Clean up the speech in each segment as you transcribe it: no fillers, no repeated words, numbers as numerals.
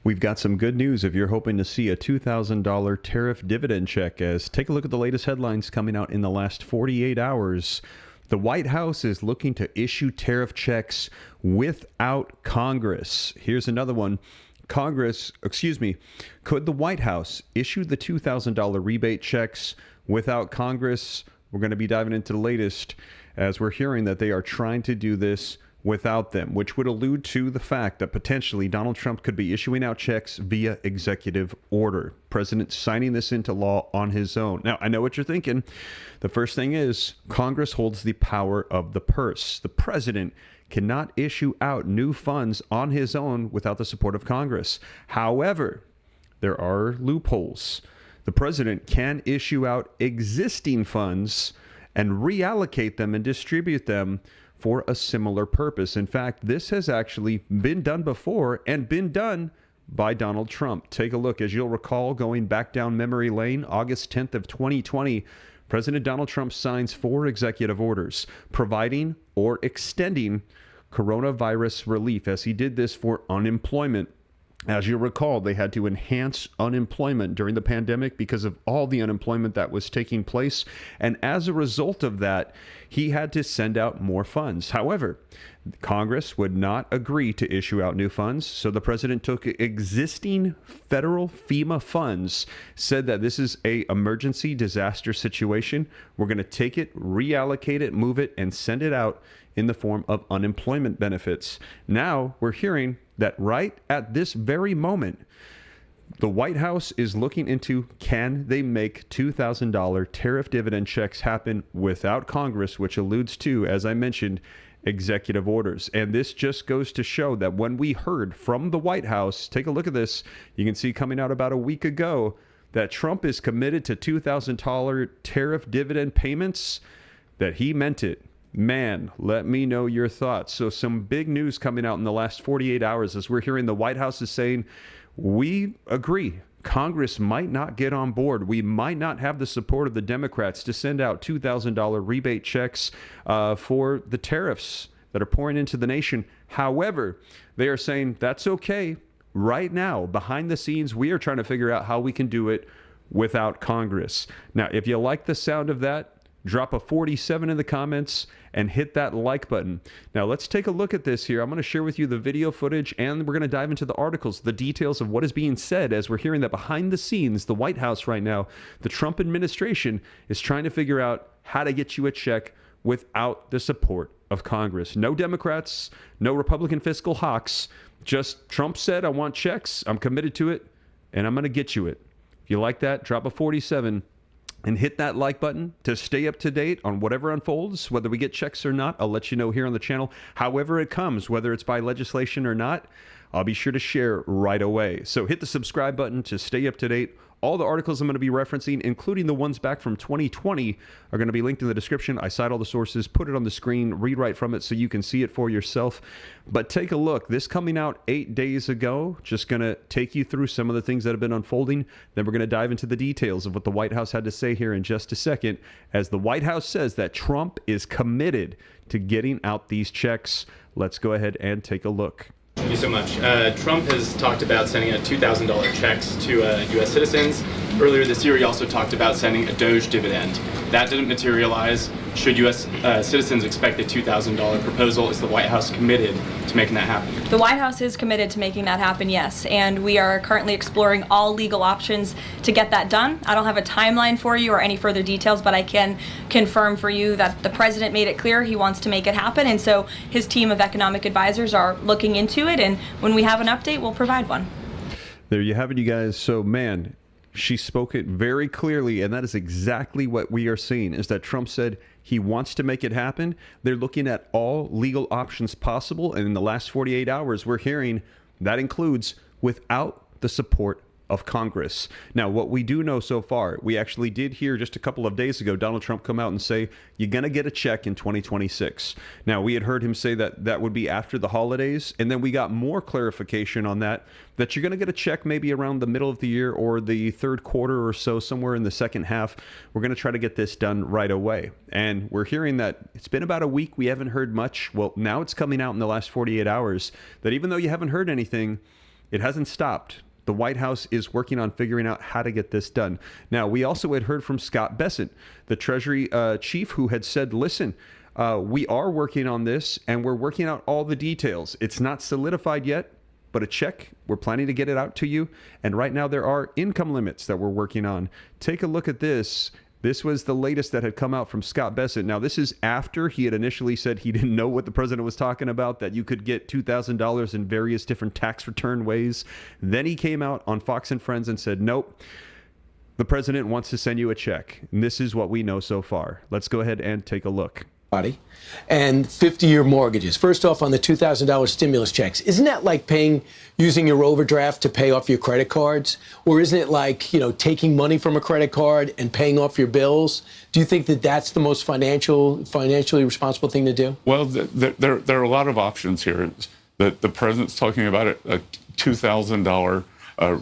We've got some good news if you're hoping to see a $2,000 tariff dividend check. As take a look at the latest headlines coming out in the last 48 hours. The White House is looking to issue tariff checks without Congress. Here's another one. Could the White House issue the $2,000 rebate checks without Congress? We're going to be diving into the latest as we're hearing that they are trying to do this without them, which would allude to the fact that potentially Donald Trump could be issuing out checks via executive order. President signing this into law on his own. Now, I know what you're thinking. The first thing is Congress holds the power of the purse. The president cannot issue out new funds on his own without the support of Congress. However, there are loopholes. The president can issue out existing funds and reallocate them and distribute them for a similar purpose. In fact, this has actually been done before and been done by Donald Trump. Take a look. As you'll recall, going back down memory lane, August 10th of 2020, President Donald Trump signs 4 executive orders providing or extending coronavirus relief, as he did this for unemployment. As you recall, they had to enhance unemployment during the pandemic because of all the unemployment that was taking place. And as a result of that, he had to send out more funds. However, Congress would not agree to issue out new funds. So the president took existing federal FEMA funds, said that this is an emergency disaster situation. We're going to take it, reallocate it, move it, and send it out in the form of unemployment benefits. Now we're hearing that right at this very moment, the White House is looking into, can they make $2,000 tariff dividend checks happen without Congress, which alludes to, as I mentioned, executive orders. And this just goes to show that when we heard from the White House, take a look at this, you can see coming out about a week ago, that Trump is committed to $2,000 tariff dividend payments, that he meant it. Man, let me know your thoughts. So some big news coming out in the last 48 hours as we're hearing the White House is saying, we agree. Congress might not get on board. We might not have the support of the Democrats to send out $2,000 rebate checks for the tariffs that are pouring into the nation. However, they are saying that's okay. Right now, behind the scenes, we are trying to figure out how we can do it without Congress. Now, if you like the sound of that, drop a 47 in the comments and hit that like button. Now let's take a look at this here. I'm going to share with you the video footage and we're going to dive into the articles, the details of what is being said as we're hearing that behind the scenes, the White House right now, the Trump administration is trying to figure out how to get you a check without the support of Congress. No Democrats, no Republican fiscal hawks. Just Trump said, I want checks. I'm committed to it and I'm going to get you it. If you like that, drop a 47. And hit that like button to stay up to date on whatever unfolds, whether we get checks or not. I'll let you know here on the channel. However it comes, whether it's by legislation or not, I'll be sure to share right away. So hit the subscribe button to stay up to date. All the articles I'm going to be referencing, including the ones back from 2020, are going to be linked in the description. I cite all the sources, put it on the screen, read right from it so you can see it for yourself. But take a look. This coming out 8 days ago, just going to take you through some of the things that have been unfolding. Then we're going to dive into the details of what the White House had to say here in just a second, as the White House says that Trump is committed to getting out these checks. Let's go ahead and take a look. Thank you so much. Trump has talked about sending out $2,000 checks to U.S. citizens. Earlier this year, he also talked about sending a Doge dividend. That didn't materialize. Should U.S. Citizens expect the $2,000 proposal? Is the White House committed to making that happen? The White House is committed to making that happen, yes. And we are currently exploring all legal options to get that done. I don't have a timeline for you or any further details, but I can confirm for you that the president made it clear he wants to make it happen. And so his team of economic advisors are looking into it. And when we have an update, we'll provide one. There you have it, you guys. So, man, she spoke it very clearly, and that is exactly what we are seeing, is that Trump said he wants to make it happen. They're looking at all legal options possible, and in the last 48 hours, we're hearing that includes without the support of Congress. Now, what we do know so far, we actually did hear just a couple of days ago, Donald Trump come out and say, you're going to get a check in 2026. Now, we had heard him say that that would be after the holidays, and then we got more clarification on that, that you're going to get a check maybe around the middle of the year or the third quarter or so, somewhere in the second half. We're going to try to get this done right away. And we're hearing that it's been about a week. We haven't heard much. Well, now it's coming out in the last 48 hours that even though you haven't heard anything, It hasn't stopped. The White House is working on figuring out how to get this done. Now, we also had heard from Scott Bessent, the Treasury chief, who had said, listen, we are working on this and we're working out all the details. It's not solidified yet, but a check, we're planning to get it out to you. And right now there are income limits that we're working on. Take a look at this. This was the latest that had come out from Scott Bessent. Now, this is after he had initially said he didn't know what the president was talking about, that you could get $2,000 in various different tax return ways. Then he came out on Fox and Friends and said, nope, the president wants to send you a check. And this is what we know so far. Let's go ahead and take a look. And 50-year mortgages. First off, on the $2,000 stimulus checks, isn't that like using your overdraft to pay off your credit cards? Or isn't it like, taking money from a credit card and paying off your bills? Do you think that that's the most financially responsible thing to do? Well, there are a lot of options here. The president's talking about a $2,000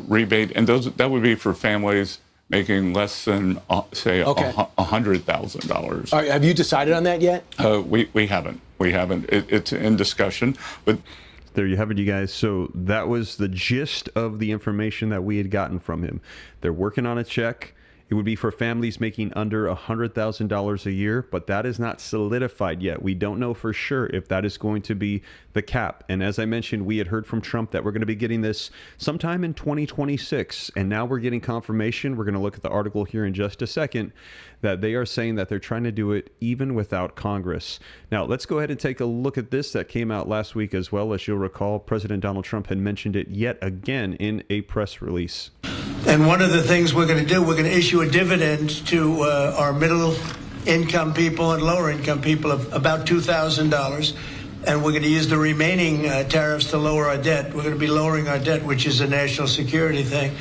rebate, and that would be for families making less than, say, $100,000. Have you decided on that yet? We haven't. It's in discussion, but there you have it, you guys. So that was the gist of the information that we had gotten from him. They're working on a check. It would be for families making under $100,000 a year, but that is not solidified yet. We don't know for sure if that is going to be the cap. And as I mentioned, we had heard from Trump that we're going to be getting this sometime in 2026. And now we're getting confirmation. We're going to look at the article here in just a second, that they are saying that they're trying to do it even without Congress. Now, let's go ahead and take a look at this that came out last week as well. As you'll recall, President Donald Trump had mentioned it yet again in a press release. And one of the things we're going to do, we're going to issue a dividend to our middle income people and lower income people of about $2,000. And we're going to use the remaining tariffs to lower our debt. We're going to be lowering our debt, which is a national security thing.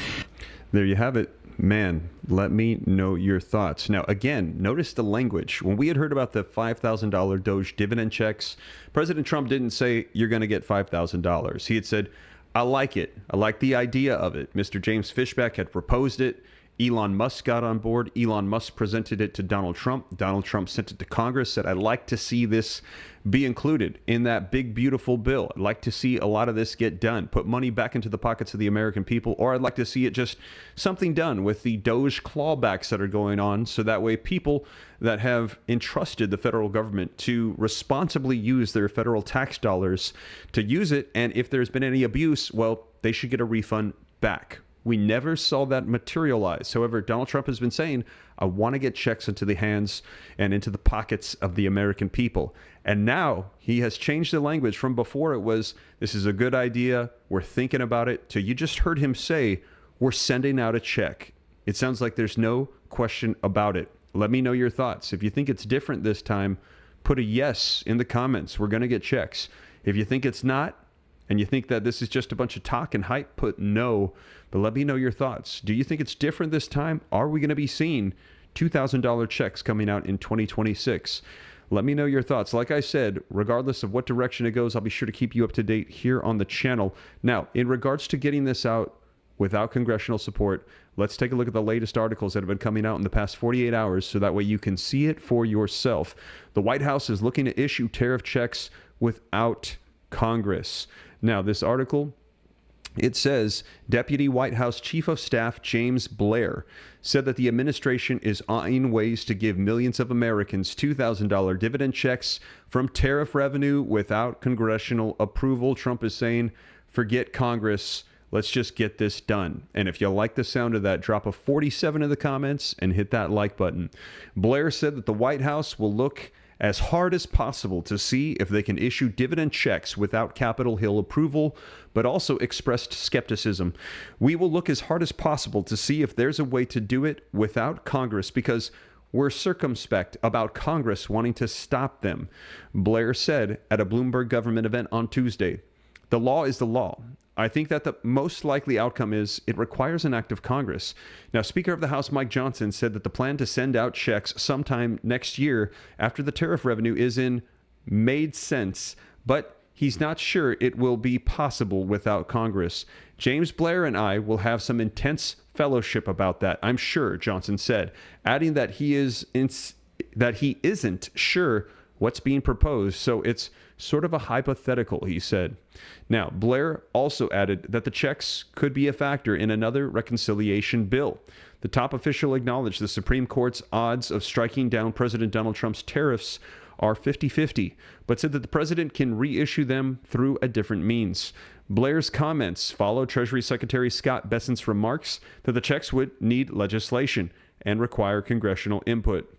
There you have it. Man, let me know your thoughts. Now, again, notice the language. When we had heard about the $5,000 Doge dividend checks, President Trump didn't say you're going to get $5,000. He had said, I like it. I like the idea of it. Mr. James Fishback had proposed it. Elon Musk got on board. Elon Musk presented it to Donald Trump. Donald Trump sent it to Congress, said, I'd like to see this be included in that big, beautiful bill. I'd like to see a lot of this get done, put money back into the pockets of the American people, or I'd like to see it just something done with the Doge clawbacks that are going on, so that way people that have entrusted the federal government to responsibly use their federal tax dollars to use it, and if there's been any abuse, well, they should get a refund back. We never saw that materialize. However, Donald Trump has been saying, I want to get checks into the hands and into the pockets of the American people. And now he has changed the language from before it was, this is a good idea, we're thinking about it, to you just heard him say, we're sending out a check. It sounds like there's no question about it. Let me know your thoughts. If you think it's different this time, put a yes in the comments. We're going to get checks. If you think it's not, and you think that this is just a bunch of talk and hype, put no. But let me know your thoughts. Do you think it's different this time? Are we going to be seeing $2,000 checks coming out in 2026? Let me know your thoughts. Like I said, regardless of what direction it goes, I'll be sure to keep you up to date here on the channel. Now, in regards to getting this out without congressional support, let's take a look at the latest articles that have been coming out in the past 48 hours so that way you can see it for yourself. The White House is looking to issue tariff checks without Congress. Now, this article, it says Deputy White House Chief of Staff James Blair said that the administration is eyeing ways to give millions of Americans $2,000 dividend checks from tariff revenue without congressional approval. Trump is saying, forget Congress. Let's just get this done. And if you like the sound of that, drop a 47 in the comments and hit that like button. Blair said that the White House will look as hard as possible to see if they can issue dividend checks without Capitol Hill approval, but also expressed skepticism. We will look as hard as possible to see if there's a way to do it without Congress because we're circumspect about Congress wanting to stop them, Blair said at a Bloomberg government event on Tuesday. The law is the law. I think that the most likely outcome is it requires an act of Congress. Now, Speaker of the House Mike Johnson said that the plan to send out checks sometime next year after the tariff revenue is in made sense, but he's not sure it will be possible without Congress. James Blair and I will have some intense fellowship about that, I'm sure, Johnson said, adding that he isn't sure what's being proposed, so it's sort of a hypothetical, he said. Now, Blair also added that the checks could be a factor in another reconciliation bill. The top official acknowledged the Supreme Court's odds of striking down President Donald Trump's tariffs are 50-50, but said that the president can reissue them through a different means. Blair's comments follow Treasury Secretary Scott Bessent's remarks that the checks would need legislation and require congressional input.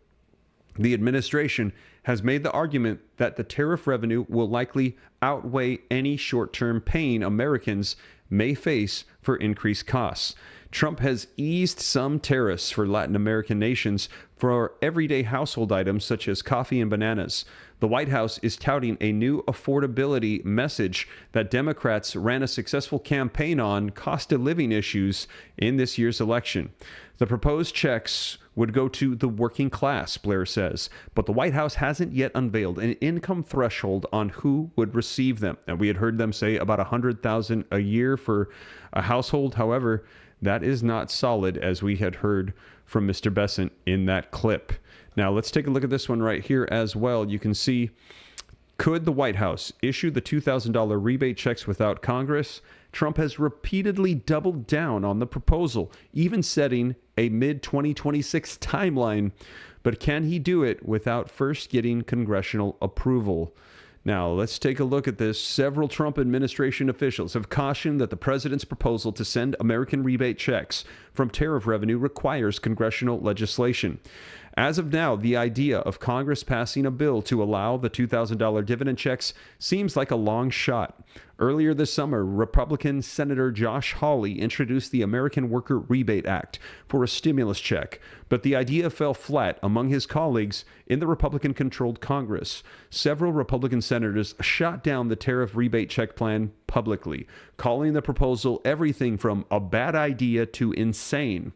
The administration has made the argument that the tariff revenue will likely outweigh any short-term pain Americans may face for increased costs. Trump has eased some tariffs for Latin American nations for everyday household items such as coffee and bananas. The White House is touting a new affordability message that Democrats ran a successful campaign on cost of living issues in this year's election. The proposed checks would go to the working class, Blair says, but the White House hasn't yet unveiled an income threshold on who would receive them. And we had heard them say about $100,000 a year for a household. However, that is not solid, as we had heard from Mr. Bessent in that clip. Now, let's take a look at this one right here as well. You can see, could the White House issue the $2,000 rebate checks without Congress? Trump has repeatedly doubled down on the proposal, even setting a mid-2026 timeline. But can he do it without first getting congressional approval? Now, let's take a look at this. Several Trump administration officials have cautioned that the president's proposal to send American rebate checks from tariff revenue requires congressional legislation. As of now, the idea of Congress passing a bill to allow the $2,000 dividend checks seems like a long shot. Earlier this summer, Republican Senator Josh Hawley introduced the American Worker Rebate Act for a stimulus check, but the idea fell flat among his colleagues in the Republican-controlled Congress. Several Republican senators shot down the tariff rebate check plan publicly, calling the proposal everything from a bad idea to insane.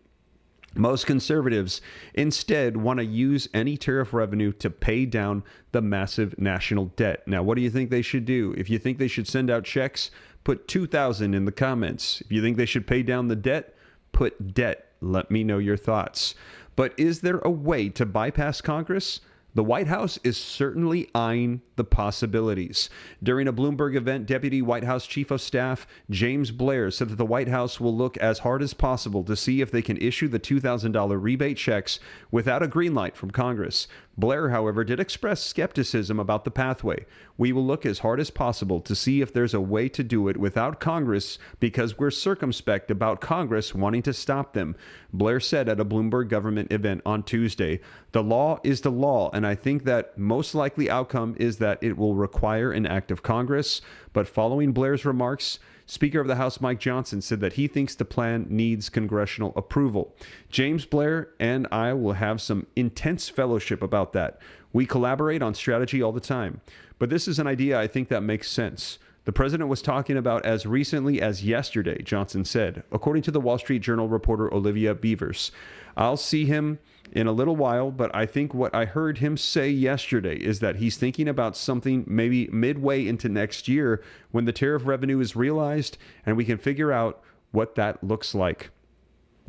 Most conservatives instead want to use any tariff revenue to pay down the massive national debt. Now, what do you think they should do? If you think they should send out checks, put 2,000 in the comments. If you think they should pay down the debt, put debt. Let me know your thoughts. But is there a way to bypass Congress? The White House is certainly eyeing the possibilities. During a Bloomberg event, Deputy White House Chief of Staff James Blair said that the White House will look as hard as possible to see if they can issue the $2,000 rebate checks without a green light from Congress. Blair, however, did express skepticism about the pathway. We will look as hard as possible to see if there's a way to do it without Congress because we're circumspect about Congress wanting to stop them, Blair said at a Bloomberg government event on Tuesday. The law is the law, and I think that most likely outcome is that it will require an act of Congress. But following Blair's remarks, Speaker of the House Mike Johnson said that he thinks the plan needs congressional approval. James Blair and I will have some intense fellowship about that. We collaborate on strategy all the time. But this is an idea I think that makes sense. The president was talking about as recently as yesterday, Johnson said, according to the Wall Street Journal reporter Olivia Beavers. I'll see him in a little while, but I think what I heard him say yesterday is that he's thinking about something maybe midway into next year when the tariff revenue is realized and we can figure out what that looks like.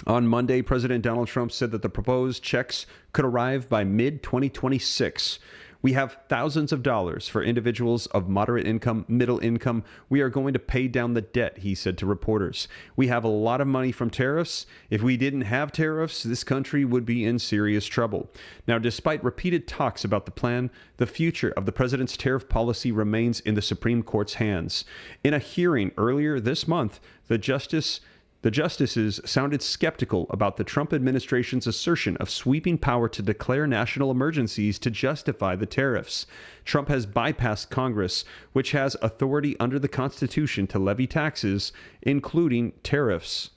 On Monday, President Donald Trump said that the proposed checks could arrive by mid-2026. We have thousands of dollars for individuals of moderate income, middle income. We are going to pay down the debt, he said to reporters. We have a lot of money from tariffs. If we didn't have tariffs, this country would be in serious trouble. Now, despite repeated talks about the plan, the future of the president's tariff policy remains in the Supreme Court's hands. In a hearing earlier this month, the justices sounded skeptical about the Trump administration's assertion of sweeping power to declare national emergencies to justify the tariffs. Trump has bypassed Congress, which has authority under the Constitution to levy taxes, including tariffs.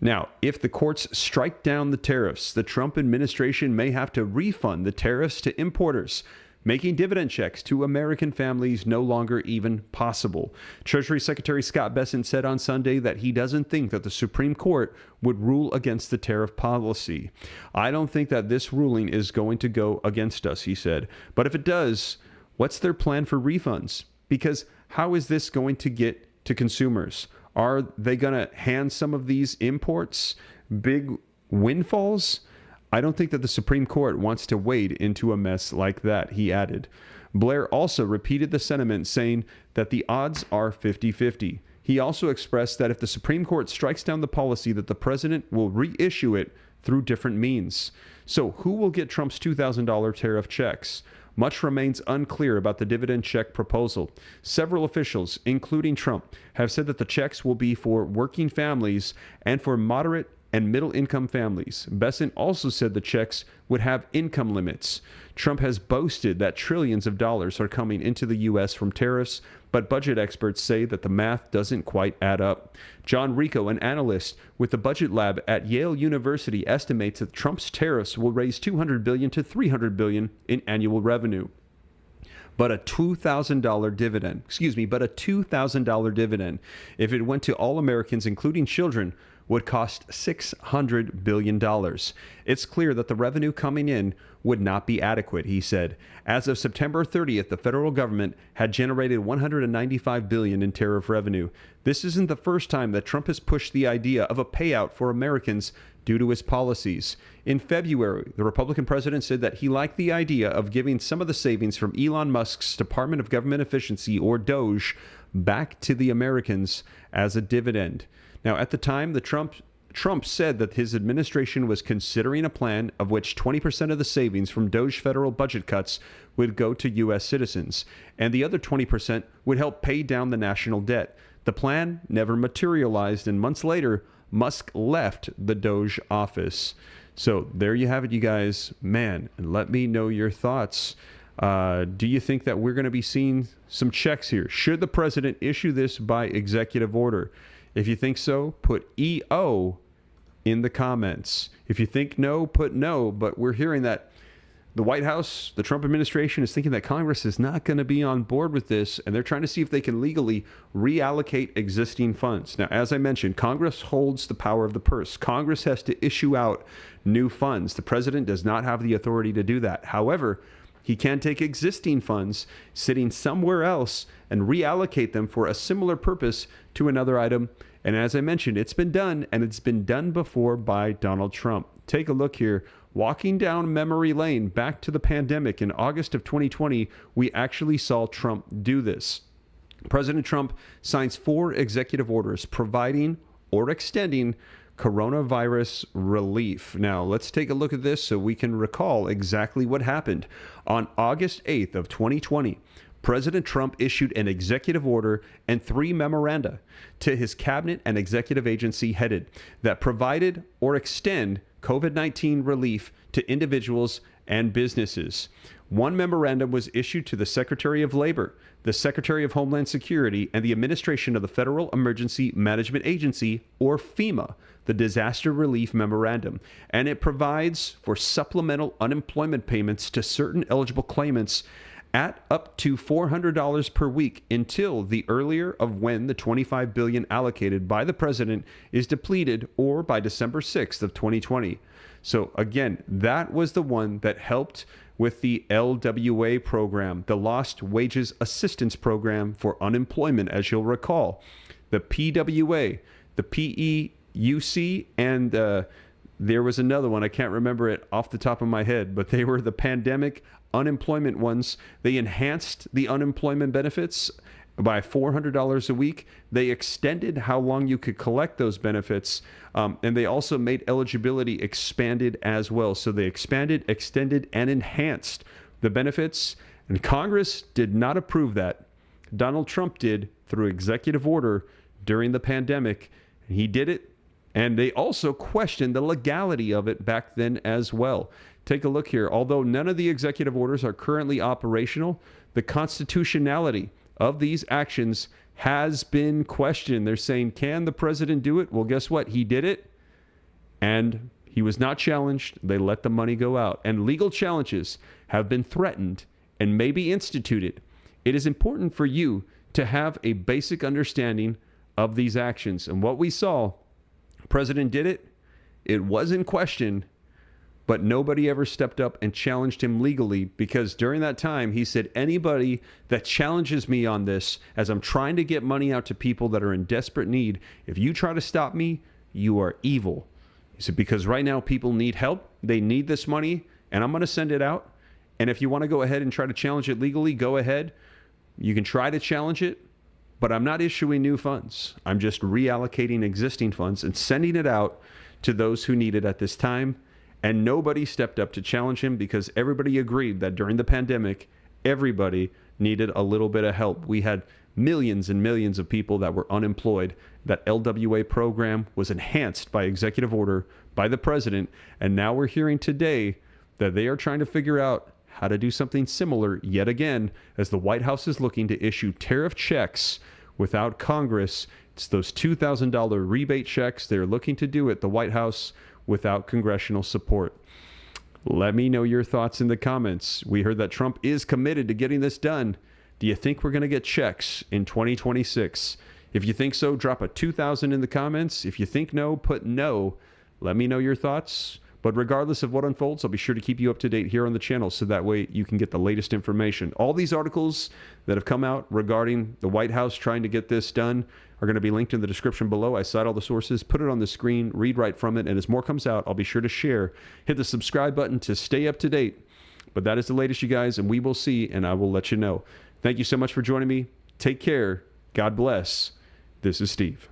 Now, if the courts strike down the tariffs, the Trump administration may have to refund the tariffs to importers, making dividend checks to American families no longer even possible. Treasury Secretary Scott Bessent said on Sunday that he doesn't think that the Supreme Court would rule against the tariff policy. I don't think that this ruling is going to go against us, he said. But if it does, what's their plan for refunds? Because how is this going to get to consumers? Are they going to hand some of these imports big windfalls? I don't think that the Supreme Court wants to wade into a mess like that, he added. Blair also repeated the sentiment, saying that the odds are 50-50. He also expressed that if the Supreme Court strikes down the policy, that the president will reissue it through different means. So who will get Trump's $2,000 tariff checks? Much remains unclear about the dividend check proposal. Several officials, including Trump, have said that the checks will be for working families and for moderate and middle-income families. Besant also said the checks would have income limits. Trump has boasted that trillions of dollars are coming into the U.S. from tariffs, but budget experts say that the math doesn't quite add up. John Rico, an analyst with the Budget Lab at Yale University, estimates that Trump's tariffs will raise $200 billion to $300 billion in annual revenue. But a $2,000 dividend, if it went to all Americans, including children, would cost $600 billion. It's clear that the revenue coming in would not be adequate, he said. As of September 30th, the federal government had generated $195 billion in tariff revenue. This isn't the first time that Trump has pushed the idea of a payout for Americans due to his policies. In February, the Republican president said that he liked the idea of giving some of the savings from Elon Musk's Department of Government Efficiency, or DOGE, back to the Americans as a dividend. Now, at the time, Trump said that his administration was considering a plan of which 20% of the savings from DOGE federal budget cuts would go to U.S. citizens, and the other 20% would help pay down the national debt. The plan never materialized, and months later, Musk left the DOGE office. So there you have it, you guys. Man, and let me know your thoughts. Do you think that we're going to be seeing some checks here? Should the president issue this by executive order? If you think so, put EO in the comments. If you think no, put no. But we're hearing that the White House, the Trump administration, is thinking that Congress is not going to be on board with this, and they're trying to see if they can legally reallocate existing funds. Now, as I mentioned, Congress holds the power of the purse. Congress has to issue out new funds. The president does not have the authority to do that. However, he can take existing funds sitting somewhere else and reallocate them for a similar purpose to another item. And as I mentioned, it's been done, and it's been done before by Donald Trump. Take a look here. Walking down memory lane back to the pandemic in August of 2020, we actually saw Trump do this. President Trump signs 4 executive orders providing or extending coronavirus relief. Now, let's take a look at this so we can recall exactly what happened. On August 8th of 2020, President Trump issued an executive order and 3 memoranda to his cabinet and executive agency headed that provided or extend COVID-19 relief to individuals and businesses. One memorandum was issued to the Secretary of Labor, the Secretary of Homeland Security, and the administration of the Federal Emergency Management Agency, or FEMA, the Disaster Relief Memorandum, and it provides for supplemental unemployment payments to certain eligible claimants at up to $400 per week until the earlier of when the $25 billion allocated by the president is depleted, or by December 6th of 2020. So again, that was the one that helped with the LWA program, the Lost Wages Assistance Program for Unemployment, as you'll recall. The PWA, the PEUC, and there was another one. I can't remember it off the top of my head, but they were the pandemic unemployment ones. They enhanced the unemployment benefits by $400 a week. They extended how long you could collect those benefits, and they also made eligibility expanded as well. So they expanded, extended, and enhanced the benefits, and Congress did not approve that. Donald Trump did through executive order during the pandemic. He did it, and they also questioned the legality of it back then as well. Take a look here. Although none of the executive orders are currently operational, the constitutionality of these actions has been questioned. They're saying, can the president do it? Well, guess what? He did it, and he was not challenged. They let the money go out. And legal challenges have been threatened and may be instituted. It is important for you to have a basic understanding of these actions. And what we saw, the president did it. It was in question, but nobody ever stepped up and challenged him legally, because during that time, he said, anybody that challenges me on this, as I'm trying to get money out to people that are in desperate need, if you try to stop me, you are evil. He said, because right now people need help. They need this money, and I'm going to send it out. And if you want to go ahead and try to challenge it legally, go ahead. You can try to challenge it, but I'm not issuing new funds. I'm just reallocating existing funds and sending it out to those who need it at this time. And nobody stepped up to challenge him because everybody agreed that during the pandemic, everybody needed a little bit of help. We had millions and millions of people that were unemployed. That LWA program was enhanced by executive order by the president. And now we're hearing today that they are trying to figure out how to do something similar yet again, as the White House is looking to issue tariff checks without Congress. It's those $2,000 rebate checks. They're looking to do at the White House without congressional support. Let me know your thoughts in the comments. We heard that Trump is committed to getting this done. Do you think we're going to get checks in 2026? If you think so, drop a 2,000 in the comments. If you think no, put no. Let me know your thoughts. But regardless of what unfolds, I'll be sure to keep you up to date here on the channel so that way you can get the latest information. All these articles that have come out regarding the White House trying to get this done are going to be linked in the description below. I cite all the sources, put it on the screen, read right from it, and as more comes out, I'll be sure to share. Hit the subscribe button to stay up to date. But that is the latest, you guys, and we will see, and I will let you know. Thank you so much for joining me. Take care. God bless. This is Steve.